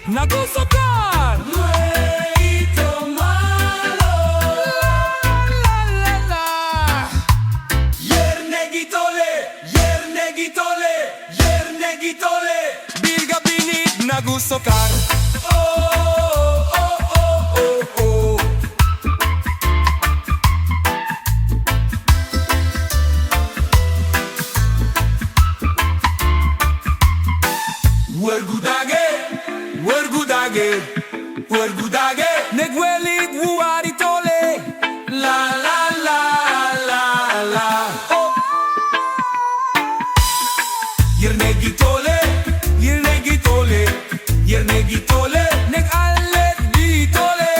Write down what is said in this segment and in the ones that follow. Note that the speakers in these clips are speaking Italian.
nagusoggali. Nueito malo. La la la. Yernegitole, yernegitole, yernegitole. Birga binid nagusoggali. Oh, oh, oh, oh, oh. Wergudage, wergudage, wergudage. Negwelit wuaritole. La la la la la. Oh, Yernegitole, yernegitole, yernegitole. neg allet ditole.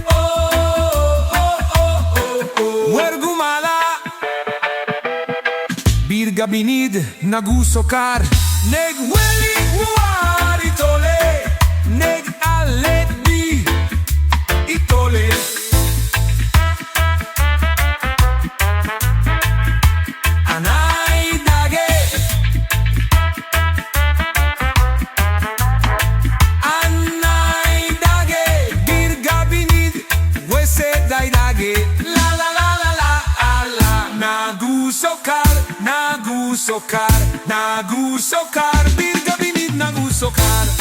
Oh, oh, oh, oh, oh. Wergumala. Birga binid nagusoggali. Negwelit wuaritole. Neg allet Itole. anaidage. Anaidage. Birga binid wese daidage. La la la la la la. Nagusoggali, nagusoggali, nagusoggali. Birga binid nagusoggali.